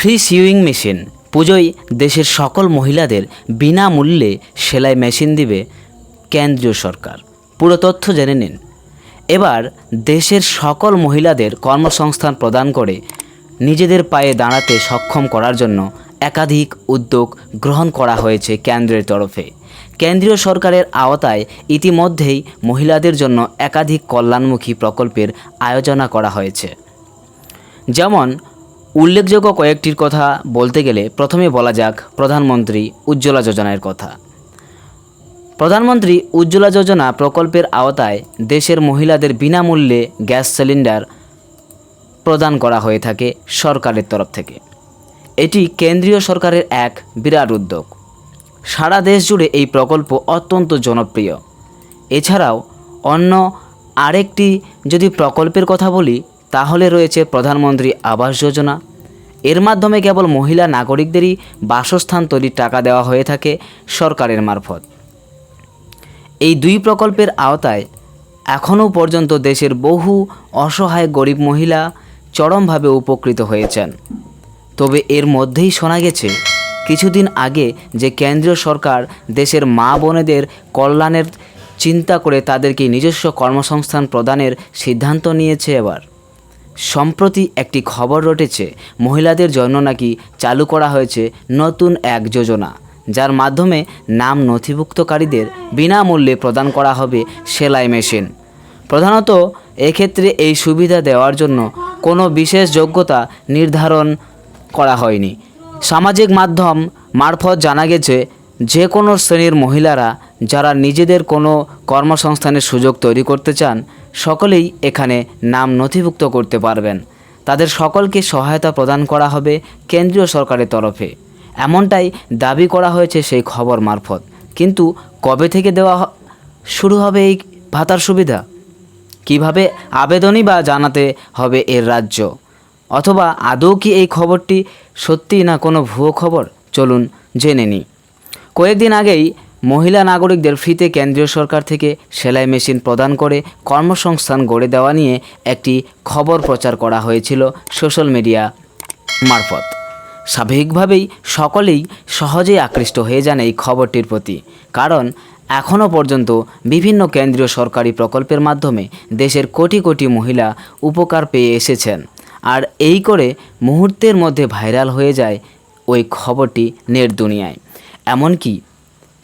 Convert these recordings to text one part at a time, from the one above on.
Free sewing machine পুজোয় দেশের সকল মহিলাদের বিনামূল্যে সেলাই মেশিন দিবে কেন্দ্রীয় সরকার। পুরো তথ্য জেনে নিন। এবার দেশের সকল মহিলাদের কর্মসংস্থান প্রদান করে নিজেদের পায়ে দাঁড়াতে সক্ষম করার জন্য একাধিক উদ্যোগ গ্রহণ করা হয়েছে কেন্দ্রের তরফে। কেন্দ্রীয় সরকারের আওতায় ইতিমধ্যেই মহিলাদের জন্য একাধিক কল্যাণমুখী প্রকল্পের আয়োজনা করা হয়েছে। যেমন উল্লেখযোগ্য কয়েকটির কথা বলতে গেলে প্রথমে বলা যাক প্রধানমন্ত্রী উজ্জ্বলা যোজনার কথা। প্রধানমন্ত্রী উজ্জ্বলা যোজনা প্রকল্পের আওতায় দেশের মহিলাদের বিনামূল্যে গ্যাস সিলিন্ডার প্রদান করা হয়ে থাকে সরকারের তরফ থেকে। এটি কেন্দ্রীয় সরকারের এক বিরাট উদ্যোগ। সারা দেশ জুড়ে এই প্রকল্প অত্যন্ত জনপ্রিয়। এছাড়াও অন্য আরেকটি যদি প্রকল্পের কথা বলি তাহলে রয়েছে প্রধানমন্ত্রী আবাস যোজনা। এর মাধ্যমে কেবল মহিলা নাগরিকদেরই বাসস্থান তৈরির টাকা দেওয়া হয়ে থাকে সরকারের মারফত। এই দুই প্রকল্পের আওতায় এখনও পর্যন্ত দেশের বহু অসহায় গরিব মহিলা চরমভাবে উপকৃত হয়েছেন। তবে এর মধ্যেই শোনা গেছে কিছুদিন আগে যে কেন্দ্রীয় সরকার দেশের মা বোনেদের কল্যাণের চিন্তা করে তাদেরকে নিজস্ব কর্মসংস্থান প্রদানের সিদ্ধান্ত নিয়েছে। এবার সম্প্রতি একটি খবর রটেছে, মহিলাদের জন্য নাকি চালু করা হয়েছে নতুন এক যোজনা, যার মাধ্যমে নাম নথিভুক্তকারীদের বিনামূল্যে প্রদান করা হবে সেলাই মেশিন। প্রধানত এক্ষেত্রে এই সুবিধা দেওয়ার জন্য কোনো বিশেষ যোগ্যতা নির্ধারণ করা হয়নি। সামাজিক মাধ্যম মারফত জানা গেছে যে কোনো শ্রেণীর মহিলারা যারা নিজেদের কোনো কর্মসংস্থানের সুযোগ তৈরি করতে চান সকলেই এখানে নাম নথিভুক্ত করতে পারবেন। তাদের সকলকে সহায়তা প্রদান করা হবে কেন্দ্রীয় সরকারের তরফে, এমনটাই দাবি করা হয়েছে সেই খবর মারফত। কিন্তু কবে থেকে দেওয়া শুরু হবে এই ভাতার সুবিধা, কিভাবে আবেদনই বা জানাতে হবে এর রাজ্য, অথবা আদৌ কি এই খবরটি সত্যি না কোনো ভুয়ো খবর, চলুন জেনে নিই। কয়েকদিন আগেই মহিলা নাগরিকদের ফ্রিতে কেন্দ্রীয় সরকার থেকে সেলাই মেশিন প্রদান করে কর্মসংস্থান গড়ে দেওয়া নিয়ে একটি খবর প্রচার করা হয়েছিল সোশ্যাল মিডিয়া মারফত। স্বাভাবিকভাবেই সকলেই সহজেই আকৃষ্ট হয়ে যান এই খবরটির প্রতি, কারণ এখনও পর্যন্ত বিভিন্ন কেন্দ্রীয় সরকারি প্রকল্পের মাধ্যমে দেশের কোটি কোটি মহিলা উপকার পেয়ে এসেছেন। আর এই করে মুহূর্তের মধ্যে ভাইরাল হয়ে যায় ওই খবরটি নেট দুনিয়ায়। এমনকি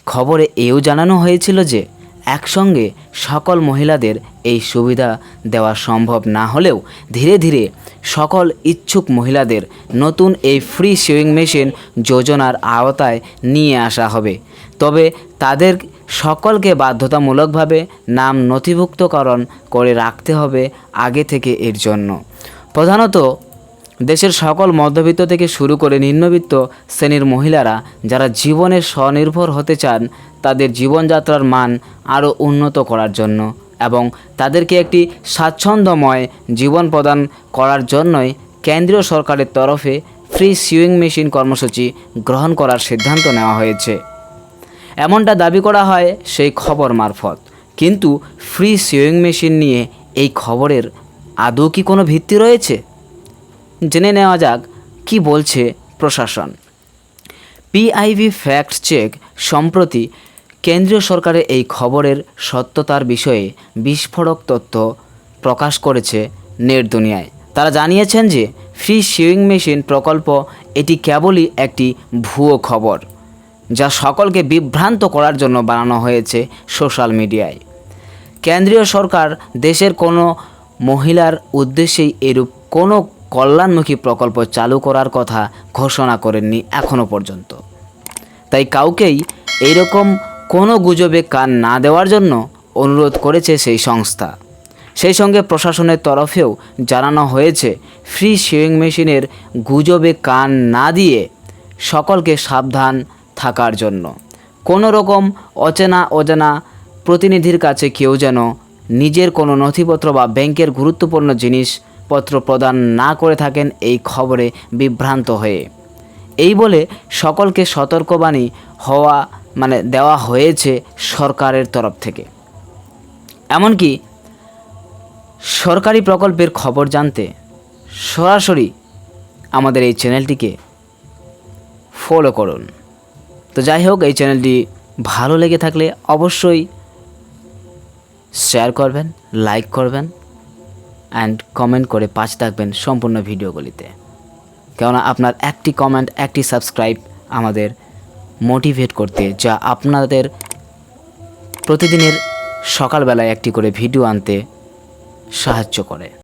খবরে এও জানানো হয়েছিল যে একসঙ্গে সকল মহিলাদের এই সুবিধা দেওয়া সম্ভব না হলেও ধীরে ধীরে সকল ইচ্ছুক মহিলাদের নতুন এই ফ্রি সিউইং মেশিন যোজনার আওতায় নিয়ে আসা হবে। তবে তাদের সকলকে বাধ্যতামূলকভাবে নাম নথিভুক্তকরণ করে রাখতে হবে আগে থেকে। এর জন্য প্রধানত দেশের সকল মধ্যবিত্ত থেকে শুরু করে নিম্নবিত্ত শ্রেণীর মহিলারা যারা জীবনে স্বনির্ভর হতে চান, তাদের জীবনযাত্রার মান আরও উন্নত করার জন্য এবং তাদেরকে একটি স্বাচ্ছন্দ্যময় জীবন প্রদান করার জন্যই কেন্দ্রীয় সরকারের তরফে ফ্রি সিউইং মেশিন কর্মসূচি গ্রহণ করার সিদ্ধান্ত নেওয়া হয়েছে, এমনটা দাবি করা হয় সেই খবর মারফত। কিন্তু ফ্রি সিউইং মেশিন নিয়ে এই খবরের আদৌ কি কোনো ভিত্তি রয়েছে? জেনে নেওয়া যাক কি বলছে প্রশাসন। পিআইবি ফ্যাক্ট চেক সম্প্রতি কেন্দ্রীয় সরকারের এই খবরের সত্যতার বিষয়ে বিস্ফোরক তথ্য প্রকাশ করেছে নেট দুনিয়ায়। তারা জানিয়েছেন যে ফ্রি সিউইং মেশিন প্রকল্প এটি কেবলই একটি ভুয়ো খবর, যা সকলকে বিভ্রান্ত করার জন্য বানানো হয়েছে সোশ্যাল মিডিয়ায়। কেন্দ্রীয় সরকার দেশের কোনো মহিলার উদ্দেশ্যেই এরূপ কোনো কল্যাণমুখী প্রকল্প চালু করার কথা ঘোষণা করেননি এখনও পর্যন্ত। তাই কাউকেই এইরকম কোনো গুজবে কান না দেওয়ার জন্য অনুরোধ করেছে সেই সংস্থা। সেই সঙ্গে প্রশাসনের তরফেও জানানো হয়েছে ফ্রি সিউইং মেশিনের গুজবে কান না দিয়ে সকলকে সাবধান থাকার জন্য। কোনো রকম অজানা প্রতিনিধির কাছে কেউ যেন নিজের কোনো নথিপত্র বা ব্যাংকের গুরুত্বপূর্ণ জিনিসপত্র প্রদান না করে থাকেন এই খবরে বিভ্রান্ত হয়ে। এই বলে সকলকে সতর্কবাণী দেওয়া হয়েছে সরকারের তরফ থেকে। এমনকি সরকারি প্রকল্পের খবর জানতে সরাসরি আমাদের এই চ্যানেলটিকে ফলো করুন। তো যাই হোক, এই চ্যানেলটি ভালো লেগে থাকলে অবশ্যই শেয়ার করবেন, লাইক করবেন অ্যান্ড কমেন্ট করে পাশে থাকবেন সম্পূর্ণ ভিডিওগুলিতে। কেননা আপনার একটি কমেন্ট, একটি সাবস্ক্রাইব আমাদের মোটিভেট করতে, যা আপনাদের প্রতিদিনের সকালবেলায় একটি করে ভিডিও আনতে সাহায্য করে।